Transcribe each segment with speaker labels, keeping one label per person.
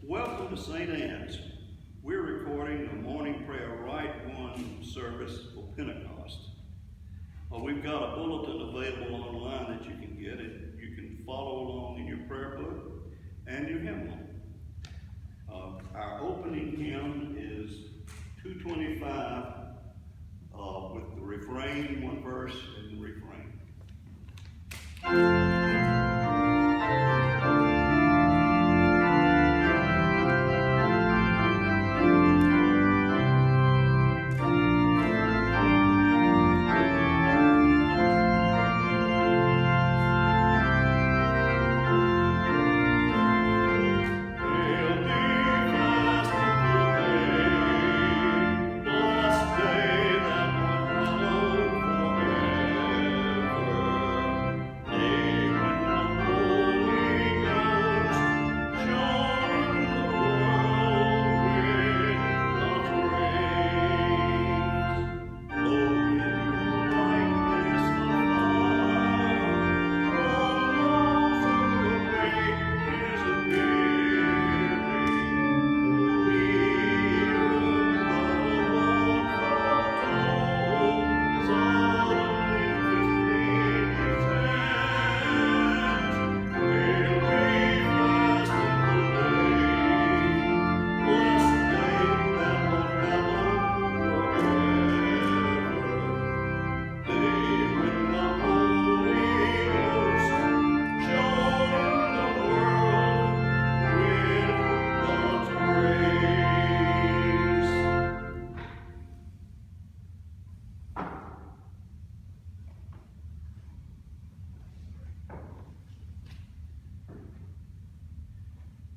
Speaker 1: Welcome to St. Anne's. We're recording the morning prayer Rite 1 service for Pentecost. We've got a bulletin available online that you can get it. You can follow along in your prayer book and your hymnal. Our opening hymn is 225 with the refrain, one verse and the refrain.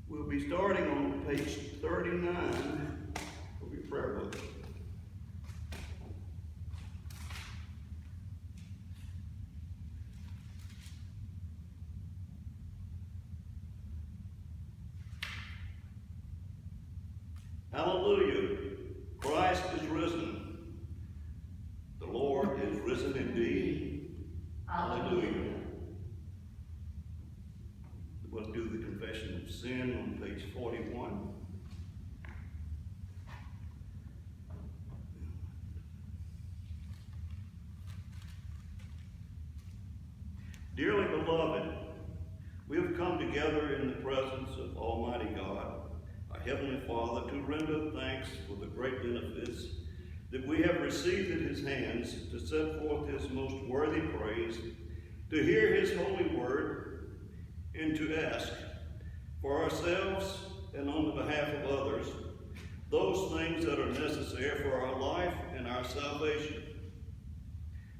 Speaker 1: We'll be starting on page 39 of your prayer book. Hallelujah! Christ is risen. The Lord is risen indeed. Hallelujah. We'll do the confession of sin on page 41. Dearly beloved, we have come together in the presence of Almighty God, our Heavenly Father, to render thanks for the great benefits that we have received at His hands, to set forth His most worthy praise, to hear His holy word, and to ask for ourselves and on the behalf of others those things that are necessary for our life and our salvation,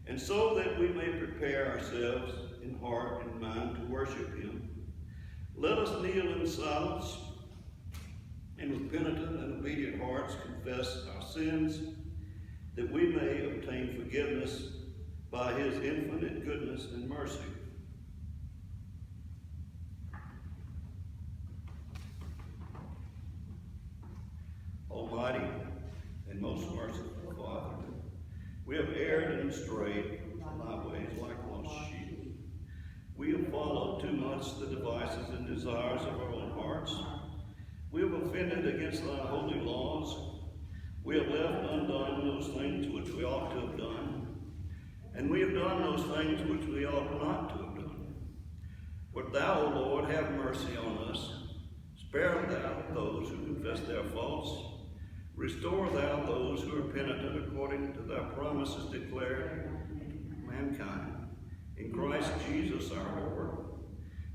Speaker 1: and so that we may prepare ourselves in heart and mind to worship Him. Let us kneel in silence and with penitent and obedient hearts confess our sins, that we may obtain forgiveness by His infinite goodness and mercy. Almighty and most merciful Father, we have erred and strayed from thy ways like lost sheep. We have followed too much the devices and desires of our own hearts. We have offended against thy holy laws. We have left undone those things which we ought to have done, and we have done those things which we ought not to have done. But thou, O Lord, have mercy on us. Spare thou those who confess their faults. Restore thou those who are penitent according to thy promises declared to mankind in Christ Jesus our Lord.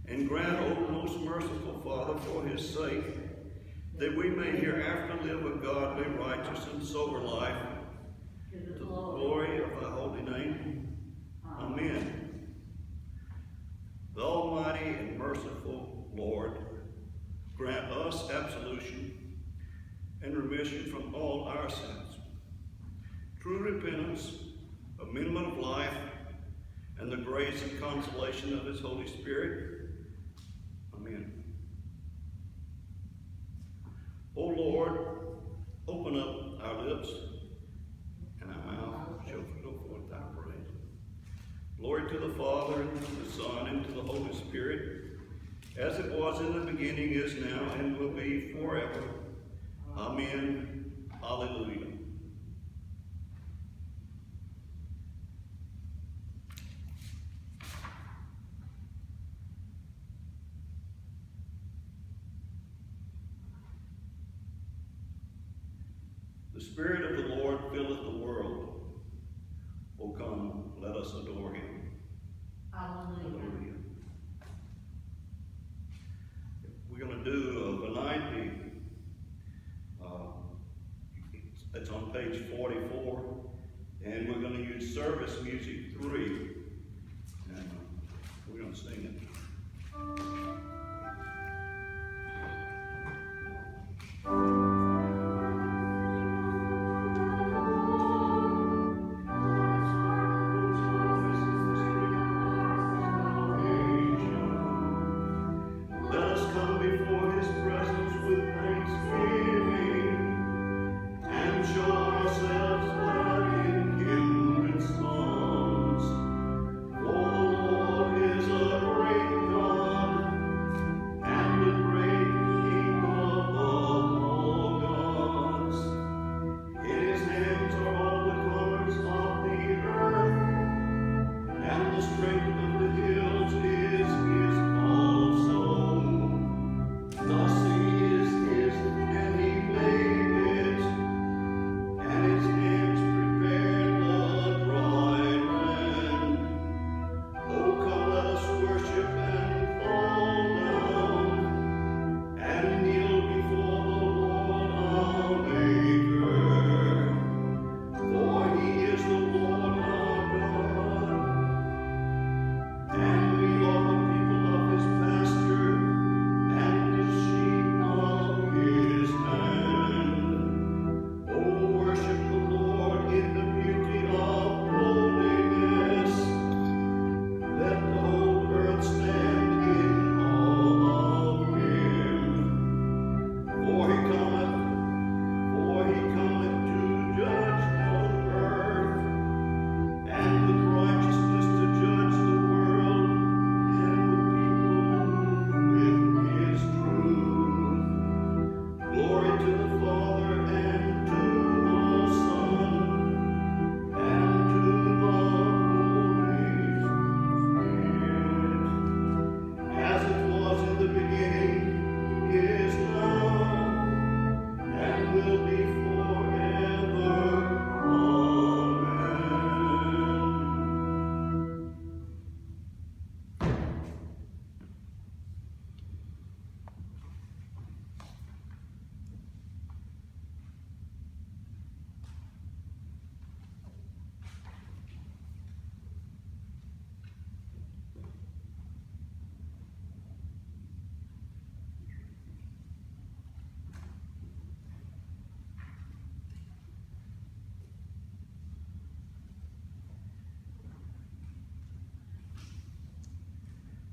Speaker 1: And grant, O most merciful Father, for His sake, that we may hereafter live a godly, righteous, and sober life to the glory of thy holy name. Amen. The Almighty and merciful Lord grant us absolution and remission from all our sins, true repentance, amendment of life, and the grace and consolation of His Holy Spirit. Amen. O Lord, open up our lips, and our mouth shall go forth thy praise. Glory to the Father, and to the Son, and to the Holy Spirit, as it was in the beginning, is now, and will be forever. Amen. Hallelujah. The Spirit of the Lord filleth the world. O come, let us adore him. Hallelujah. We're going to do a Venite. It's on page 44. And we're going to use service music 3. And we're going to sing it.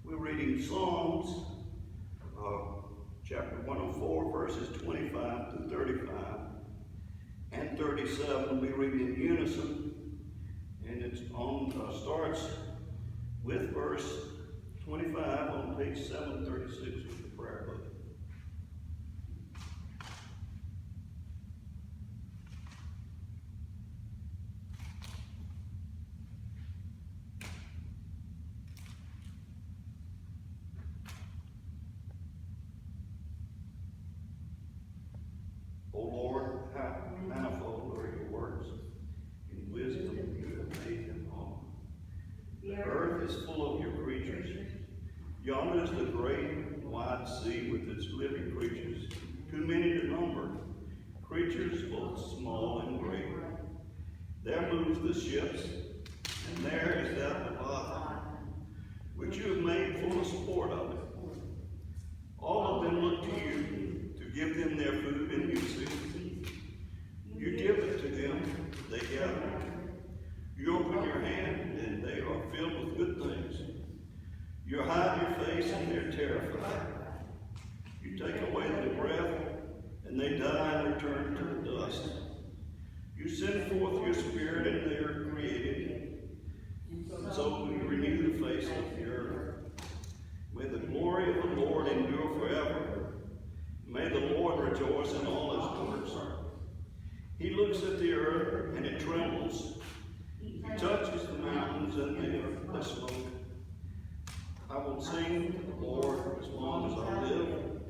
Speaker 1: We're reading Psalms, chapter 104, verses 25 to 35, and 37. We'll be reading in unison, and it's on starts with verse 25 on page 736 of the prayer book. O Lord, how manifold are your works. In wisdom you have made them all. The earth is full of your creatures. Yonder is the great wide sea with its living creatures, too many to number, creatures both small and great. There moves the ships, and there is that Leviathan, which you have made full of sport of it. All of them look to you to give them their food in due season. You give it to them, they gather. You open your hand, and they are filled with good things. You hide your face, and they're terrified. You take away their breath, and they die and return to the dust. You send forth your spirit, and they are created. And so you renew the face of the earth. May the glory of the Lord rejoice in all his works. He looks at the earth, and it trembles. He touches the mountains, and they smoke. I will sing to the Lord as long as I live.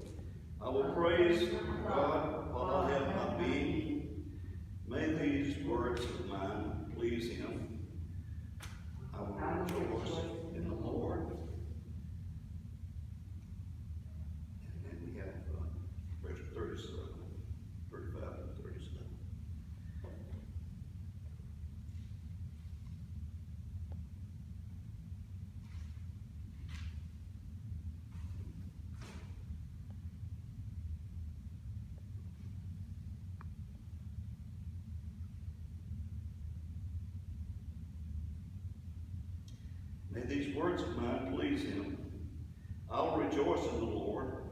Speaker 1: I will praise God while I have my being. May these words of mine please him. I will rejoice in the Lord. And then we have verse 37, 35 and 37. May these words of mine please him. I will rejoice in the Lord.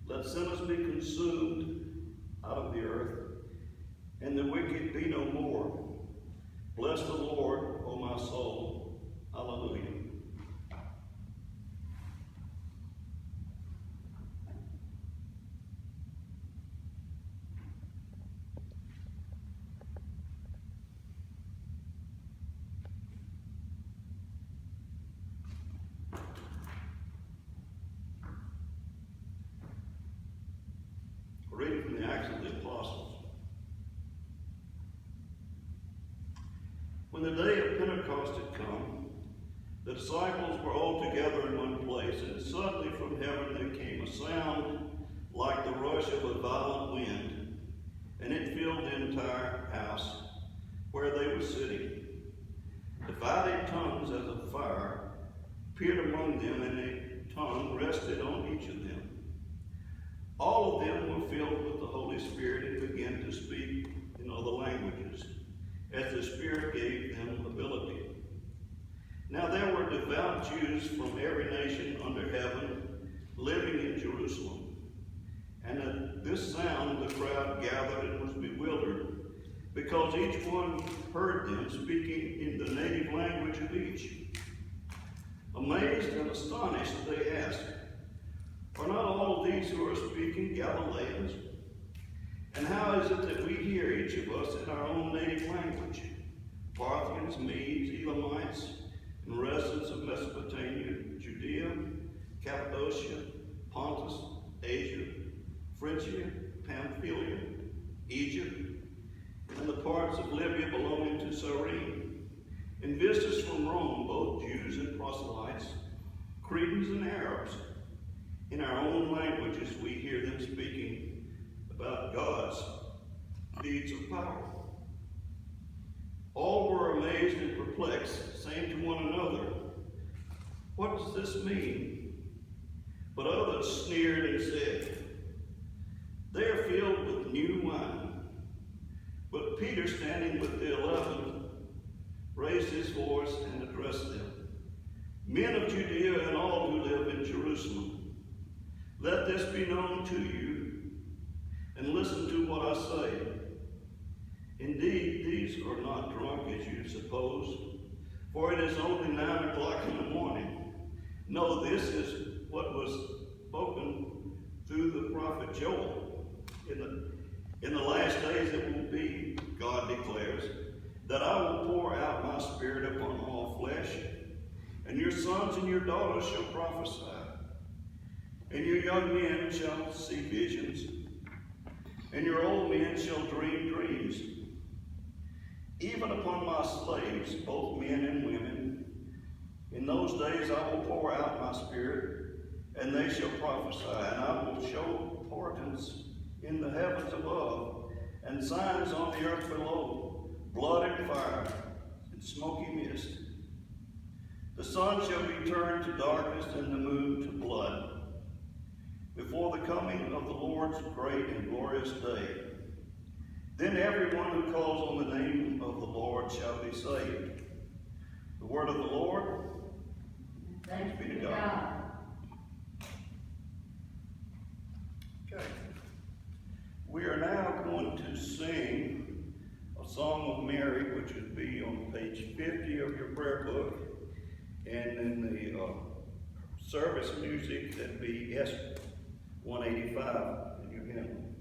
Speaker 1: Let sinners be consumed out of the earth, and the wicked be no more. Bless the Lord, O my soul. Hallelujah. Reading from the Acts of the Apostles. When the day of Pentecost had come, the disciples were all together in one place, and suddenly from heaven there came a sound like the rush of a violent wind, and it filled the entire house where they were sitting. Divided tongues as of fire appeared among them, and a tongue rested on each of them. All of them were filled with the Holy Spirit and began to speak in other languages, as the Spirit gave them ability. Now there were devout Jews from every nation under heaven living in Jerusalem. And at this sound the crowd gathered and was bewildered, because each one heard them speaking in the native language of each. Amazed and astonished, they asked, "Are not all of these who are speaking Galileans? And how is it that we hear each of us in our own native language? Parthians, Medes, Elamites, and residents of Mesopotamia, Judea, Cappadocia, Pontus, Asia, Phrygia, Pamphylia, Egypt, and the parts of Libya belonging to Cyrene, and visitors from Rome, both Jews and proselytes, Cretans and Arabs. In our own languages we hear them speaking about God's deeds of power." All were amazed and perplexed, saying to one another, "What does this mean?" But others sneered and said, "They are filled with new wine." But Peter, standing with the 11, raised his voice and addressed them, "Men of Judea and all who live in Jerusalem, let this be known to you, and listen to what I say. Indeed, these are not drunk as you suppose, for it is only 9 o'clock in the morning. No, this is what was spoken through the prophet Joel. In the last days it will be, God declares, that I will pour out my Spirit upon all flesh, and your sons and your daughters shall prophesy. And your young men shall see visions, and your old men shall dream dreams. Even upon my slaves, both men and women, in those days I will pour out my Spirit, and they shall prophesy, and I will show portents in the heavens above, and signs on the earth below, blood and fire, and smoky mist. The sun shall be turned to darkness, and the moon to blood, before the coming of the Lord's great and glorious day. Then everyone who calls on the name of the Lord shall be saved." The word of the Lord. Thanks be to God. Okay. We are now going to sing a Song of Mary, which would be on page 50 of your prayer book, and in the service music, that'd be S185 in your hymnal.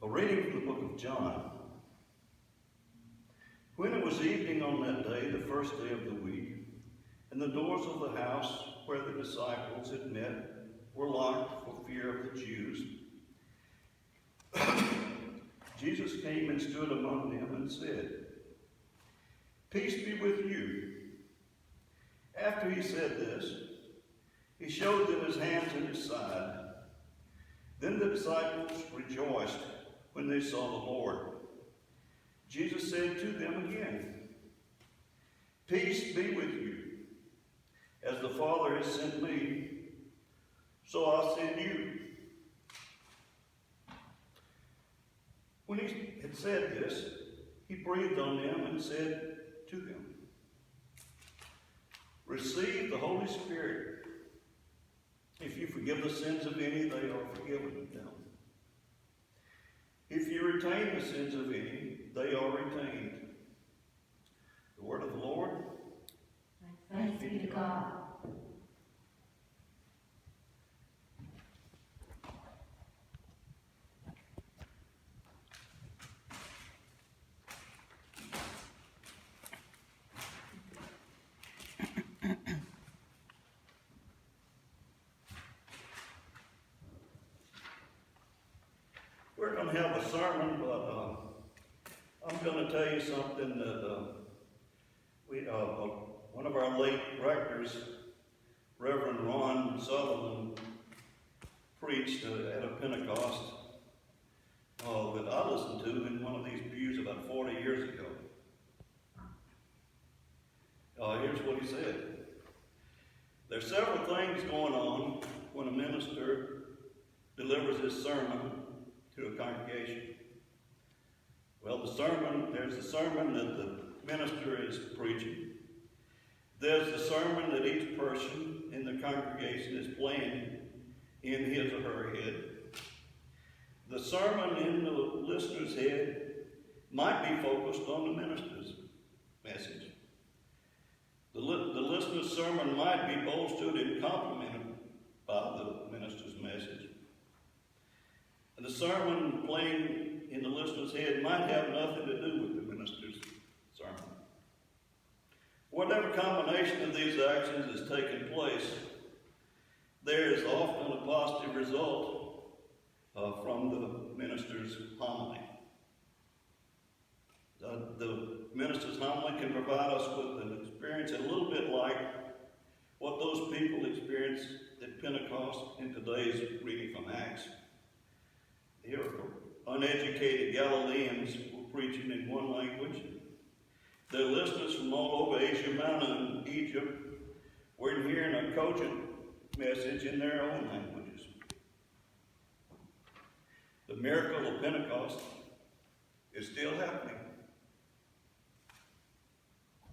Speaker 1: A reading from the book of John. When it was evening on that day, the first day of the week, and the doors of the house where the disciples had met were locked for fear of the Jews, Jesus came and stood among them and said, "Peace be with you." After he said this, he showed them his hands and his side. Then the disciples rejoiced when they saw the Lord. Jesus said to them again, "Peace be with you. As the Father has sent me, so I send you." When he had said this, he breathed on them and said to them, "Receive the Holy Spirit. If you forgive the sins of any, they are forgiven them. If you retain the sins of any, they are retained." The word of the Lord.
Speaker 2: Thanks be to God.
Speaker 1: We're going to have a sermon, but I'm going to tell you something that one of our late rectors, Reverend Ron Sutherland, preached at a Pentecost that I listened to in one of these pews about 40 years ago. Here's what he said. There's several things going on when a minister delivers his sermon to a congregation. Well, there's the sermon that the minister is preaching. There's the sermon that each person in the congregation is playing in his or her head. The sermon in the listener's head might be focused on the minister's message. The listener's sermon might be bolstered and complemented by the minister's message. And the sermon playing in the listener's head might have nothing to do with the minister's sermon. Whatever combination of these actions is taking place, there is often a positive result from the minister's homily. The minister's homily can provide us with an experience a little bit like what those people experienced at Pentecost in today's reading from Acts. Here, uneducated Galileans were preaching in one language. Their listeners from all over Asia Minor and Egypt were hearing a cogent message in their own languages. The miracle of Pentecost is still happening.